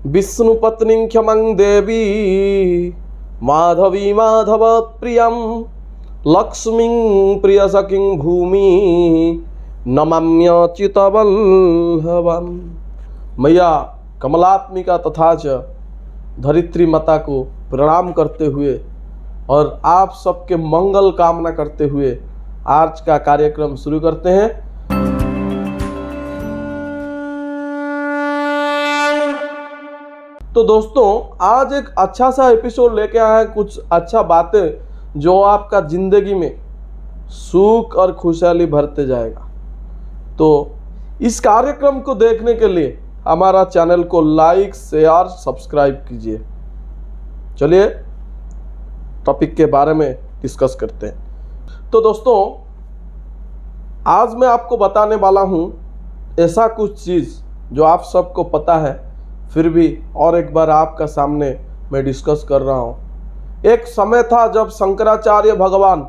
विष्णुपत्नीं क्षमं देवी माधवी माधव प्रियं लक्ष्मीं प्रियसखीं भूमि नमाम्यच्युतवल्लभम्। मैया कमलात्मिका तथा च धरित्री माता को प्रणाम करते हुए और आप सबके मंगल कामना करते हुए आज का कार्यक्रम शुरू करते हैं। तो दोस्तों, आज एक अच्छा सा एपिसोड लेके आया है, कुछ अच्छा बातें जो आपका जिंदगी में सुख और खुशहाली भरते जाएगा। तो इस कार्यक्रम को देखने के लिए हमारा चैनल को लाइक शेयर सब्सक्राइब कीजिए। चलिए टॉपिक के बारे में डिस्कस करते हैं। तो दोस्तों, आज मैं आपको बताने वाला हूँ ऐसा कुछ चीज़ जो आप सबको पता है, फिर भी और एक बार आपका सामने मैं डिस्कस कर रहा हूँ। एक समय था जब शंकराचार्य भगवान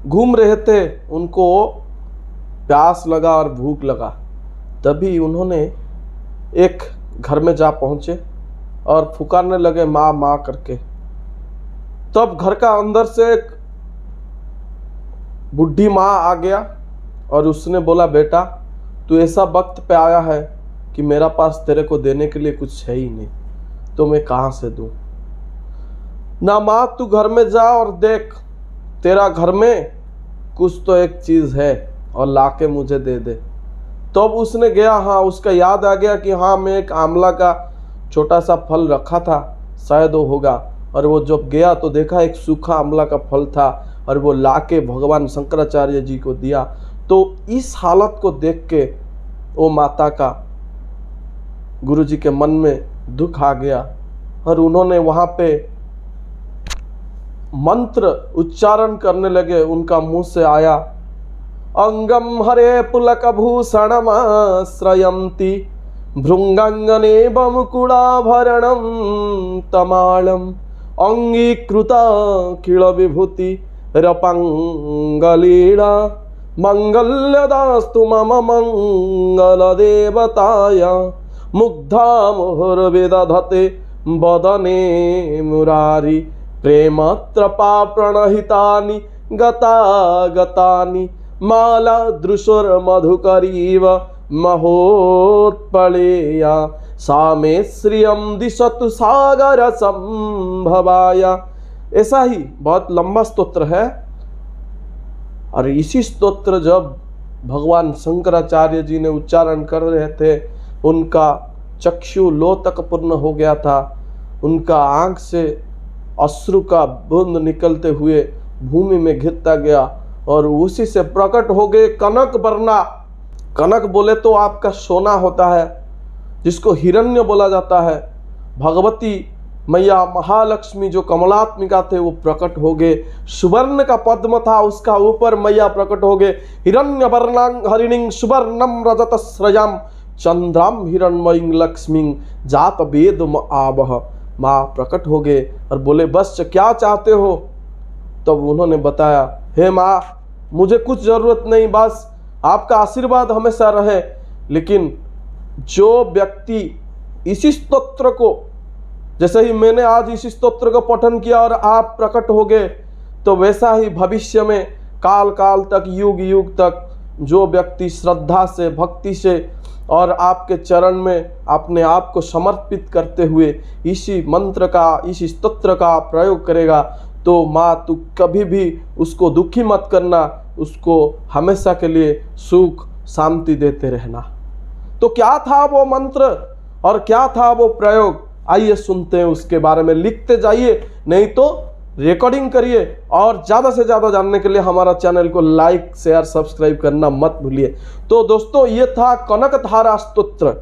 घूम रहे थे, उनको प्यास लगा और भूख लगा। तभी उन्होंने एक घर में जा पहुँचे और पुकारने लगे माँ माँ करके। तब घर का अंदर से एक बुढ़ी माँ आ गया और उसने बोला, बेटा तू ऐसा वक्त पे आया है कि मेरा पास तेरे को देने के लिए कुछ है ही नहीं, तो मैं कहाँ से दूँ। ना माँ, तू घर में जा और देख, तेरा घर में कुछ तो एक चीज़ है और लाके मुझे दे दे। तब उसने गया, हाँ उसका याद आ गया कि हाँ मैं एक आंवला का छोटा सा फल रखा था, शायद वो होगा। और वो जब गया तो देखा एक सूखा आंवला का फल था और वो लाके भगवान शंकराचार्य जी को दिया। तो इस हालत को देख के वो माता का गुरु जी के मन में दुख आ गया और उन्होंने वहाँ पे मंत्र उच्चारण करने लगे। उनका मुंह से आया, अंगम हरे पुलक भूषणमाश्रयन्ति भृंगांगने मुकुड़ाभरणं तमालम अंगीकृता किल विभूति रपंगलीला मंगल्यदास्तु मम मंगल देवताय मुग्धा मुहुर्विदधते वदने मुरारी प्रेमत्रपा प्रणहितानि गतागतानि माला दृशुर्मधुकरीव महोत्पलेया सा मे श्रियं दिशतु सागर संभवाय। ऐसा ही बहुत लंबा स्तोत्र है और इसी स्तोत्र जब भगवान शंकराचार्य जी ने उच्चारण कर रहे थे, उनका चक्षु लोतक पूर्ण हो गया था। उनका आंख से अश्रु का बूंद निकलते हुए भूमि में गिरता गया और उसी से प्रकट हो गए कनक वरना। कनक बोले तो आपका सोना होता है, जिसको हिरण्य बोला जाता है। भगवती मैया महालक्ष्मी जो कमलात्मिका थे वो प्रकट हो गए। सुवर्ण का पद्म था, उसका ऊपर मैया प्रकट हो गए। हिरण्य वर्णांग हरिणीं सुवर्णम रजत स्रजम चंद्राम हिरण्मयीं लक्ष्मीं जात वेद आवह। माँ प्रकट हो गए और बोले, बस क्या चाहते हो। तब उन्होंने बताया, हे माँ मुझे कुछ ज़रूरत नहीं, बस आपका आशीर्वाद हमेशा रहे। लेकिन जो व्यक्ति इसी स्तोत्र को, जैसे ही मैंने आज इसी स्तोत्र को पठन किया और आप प्रकट हो गए, तो वैसा ही भविष्य में काल काल तक युग युग तक जो व्यक्ति श्रद्धा से भक्ति से और आपके चरण में अपने आप को समर्पित करते हुए इसी मंत्र का, इसी स्तोत्र का प्रयोग करेगा, तो माँ तू कभी भी उसको दुखी मत करना, उसको हमेशा के लिए सुख शांति देते रहना। तो क्या था वो मंत्र और क्या था वो प्रयोग, आइए सुनते हैं उसके बारे में। लिखते जाइए, नहीं तो रिकॉर्डिंग करिए। और ज़्यादा से ज़्यादा जानने के लिए हमारा चैनल को लाइक शेयर सब्सक्राइब करना मत भूलिए। तो दोस्तों, ये था कनकधारा स्तोत्र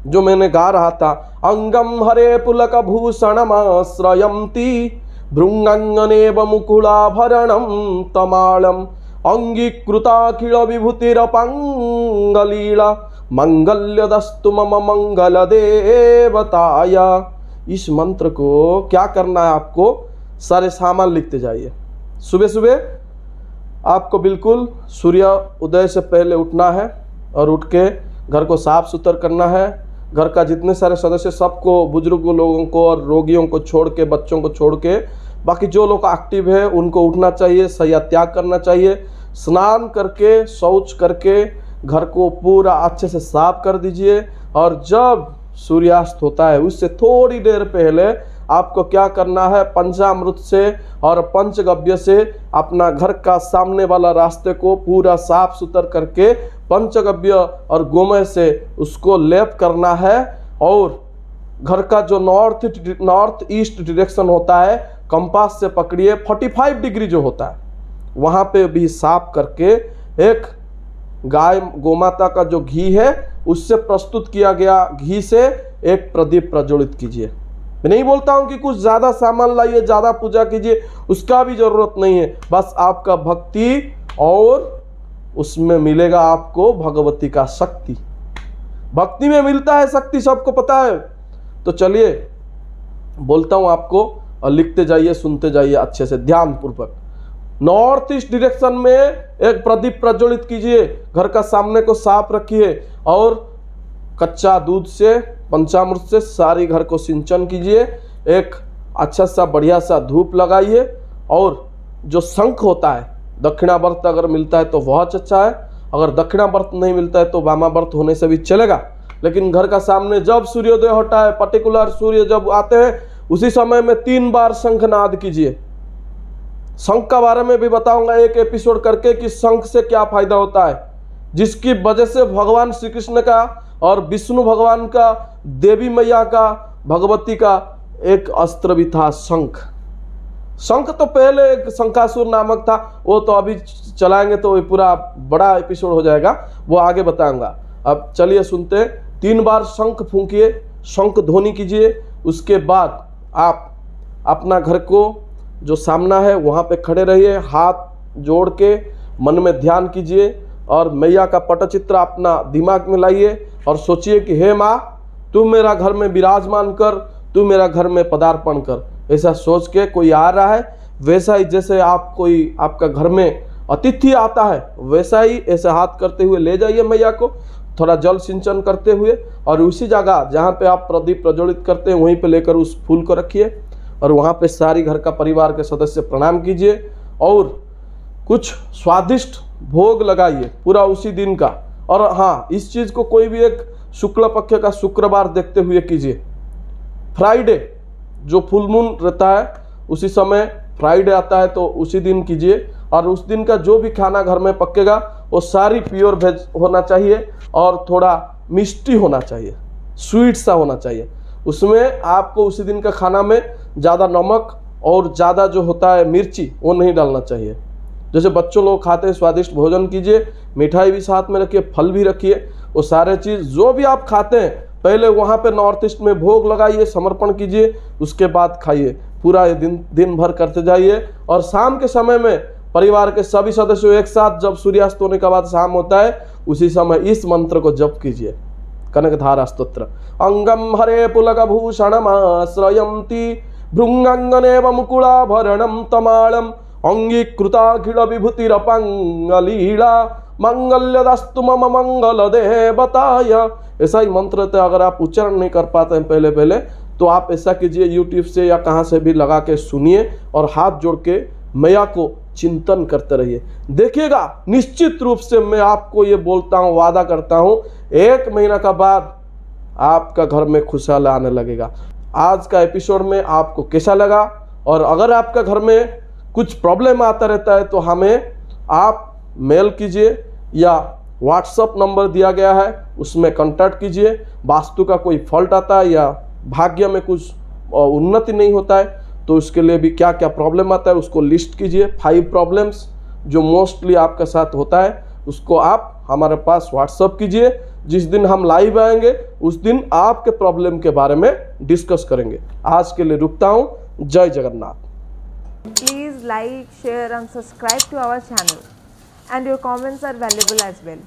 जो मैंने गा रहा था। अंगम हरे पुलक भूषणमाश्रयन्ति भृंगांगनेव मुकुलाभरणं तमालम अंगीकृताखिल विभूतिरपंगलीला मंगल्यदस्तु मम मंगल देवताय। इस मंत्र को क्या करना है, आपको सारे सामान लिखते जाइए। सुबह सुबह आपको बिल्कुल सूर्य उदय से पहले उठना है और उठ के घर को साफ सुथरा करना है, घर का जितने सारे सदस्य सबको, बुजुर्ग लोगों को और रोगियों को छोड़ के, बच्चों को छोड़ के, बाकी जो लोग एक्टिव है उनको उठना चाहिए, शय्या त्याग करना चाहिए। स्नान करके, शौच करके घर को पूरा अच्छे से साफ कर दीजिए। और जब सूर्यास्त होता है उससे थोड़ी देर पहले आपको क्या करना है, पंचामृत से और पंचगव्य से अपना घर का सामने वाला रास्ते को पूरा साफ सुथरा करके पंचगव्य और गोमय से उसको लेप करना है। और घर का जो नॉर्थ ईस्ट डायरेक्शन होता है, कंपास से पकड़िए, 45 डिग्री जो होता है वहाँ पे भी साफ करके एक गाय गोमाता का जो घी है उससे प्रस्तुत किया गया घी से एक प्रदीप प्रज्वलित कीजिए। मैं नहीं बोलता हूं कि कुछ ज़्यादा सामान लाइए, ज़्यादा पूजा कीजिए, उसका भी ज़रूरत नहीं है। बस आपका भक्ति और उसमें मिलेगा आपको भगवती का शक्ति। भक्ति में मिलता है शक्ति, सबको पता है। तो चलिए बोलता हूं आपको, और लिखते जाइए, सुनते जाइए अच्छे से ध्यान पूर्वक। नॉर्थ ईस्ट डायरेक्शन में एक प्रदीप प्रज्वलित कीजिए, घर का सामने को साफ रखिए और कच्चा दूध से, पंचामृत से सारी घर को सिंचन कीजिए। एक अच्छा सा बढ़िया सा धूप लगाइए। और जो शंख होता है, दक्षिणावर्त अगर मिलता है तो बहुत अच्छा है, अगर दक्षिणावर्त नहीं मिलता है तो वामावर्त होने से भी चलेगा। लेकिन घर का सामने जब सूर्योदय होता है, पर्टिकुलर सूर्य जब आते हैं, उसी समय में 3 बार शंखनाद कीजिए। शंख का बारे में भी बताऊंगा एक एपिसोड करके कि शंख से क्या फायदा होता है, जिसकी वजह से भगवान श्री कृष्ण का और विष्णु भगवान का, देवी मैया का, भगवती का एक अस्त्र भी था, शंख। शंख तो पहले एक शंखासुर नामक था, वो तो अभी चलाएंगे तो पूरा बड़ा एपिसोड हो जाएगा, वो आगे बताऊंगा। अब चलिए सुनते। 3 बार शंख फूंकिए, शंख ध्वनि कीजिए। उसके बाद आप अपना घर को जो सामना है वहाँ पे खड़े रहिए, हाथ जोड़ के मन में ध्यान कीजिए और मैया का पटचित्र अपना दिमाग में लाइए और सोचिए कि हे माँ, तू मेरा घर में विराजमान कर, तू मेरा घर में पदार्पण कर। ऐसा सोच के कोई आ रहा है, वैसा ही जैसे आप कोई आपका घर में अतिथि आता है वैसा ही ऐसे हाथ करते हुए ले जाइए मैया को, थोड़ा जल सिंचन करते हुए, और उसी जगह जहाँ पे आप प्रदीप प्रज्वलित करते हैं वहीं पे लेकर उस फूल को रखिए और वहाँ पे सारी घर का परिवार के सदस्य प्रणाम कीजिए और कुछ स्वादिष्ट भोग लगाइए पूरा उसी दिन का। और हाँ, इस चीज़ को कोई भी एक शुक्ल पक्ष का शुक्रवार देखते हुए कीजिए। फ्राइडे जो फुल मून रहता है उसी समय फ्राइडे आता है तो उसी दिन कीजिए। और उस दिन का जो भी खाना घर में पकेगा वो सारी प्योर वेज होना चाहिए और थोड़ा मिष्टी होना चाहिए, स्वीट सा होना चाहिए। उसमें आपको उसी दिन का खाना में ज़्यादा नमक और ज़्यादा जो होता है मिर्ची वो नहीं डालना चाहिए। जैसे बच्चों लोग खाते हैं स्वादिष्ट भोजन कीजिए, मिठाई भी साथ में रखिए, फल भी रखिए। वो सारे चीज़ जो भी आप खाते हैं पहले वहाँ पे नॉर्थ ईस्ट में भोग लगाइए, समर्पण कीजिए, उसके बाद खाइए। पूरा दिन भर करते जाइए और शाम के समय में परिवार के सभी सदस्यों एक साथ जब सूर्यास्त होने के बाद शाम होता है उसी समय इस मंत्र को जप कीजिए, कनकधारा स्तोत्र। अंगम हरे पुलकभूषणमाश्रयन्ति भृंगांगनेव मुकुलाभरणं तमालम अंगीकृताखिल विभूतिरपंगलीला मंगल्यदस्तु मम मंगल देवताय। ऐसा ही मंत्र तो अगर आप उच्चारण नहीं कर पाते हैं पहले तो आप ऐसा कीजिए, यूट्यूब से या कहाँ से भी लगा के सुनिए और हाथ जोड़ के मैया को चिंतन करते रहिए। देखिएगा निश्चित रूप से मैं आपको ये बोलता हूँ, वादा करता हूँ, 1 महीना का बाद आपका घर में खुशहाली आने लगेगा। आज का एपिसोड में आपको कैसा लगा? और अगर आपका घर में कुछ प्रॉब्लम आता रहता है तो हमें आप मेल कीजिए या व्हाट्सअप नंबर दिया गया है उसमें कांटेक्ट कीजिए। वास्तु का कोई फॉल्ट आता है या भाग्य में कुछ उन्नति नहीं होता है तो उसके लिए भी क्या क्या प्रॉब्लम आता है उसको लिस्ट कीजिए। 5 प्रॉब्लम्स जो मोस्टली आपके साथ होता है उसको आप हमारे पास व्हाट्सअप कीजिए। जिस दिन हम लाइव आएंगे उस दिन आपके प्रॉब्लम के बारे में डिस्कस करेंगे। आज के लिए रुकता हूँ। जय Jagannath. Please like, share and subscribe to our channel, and your comments are valuable as well.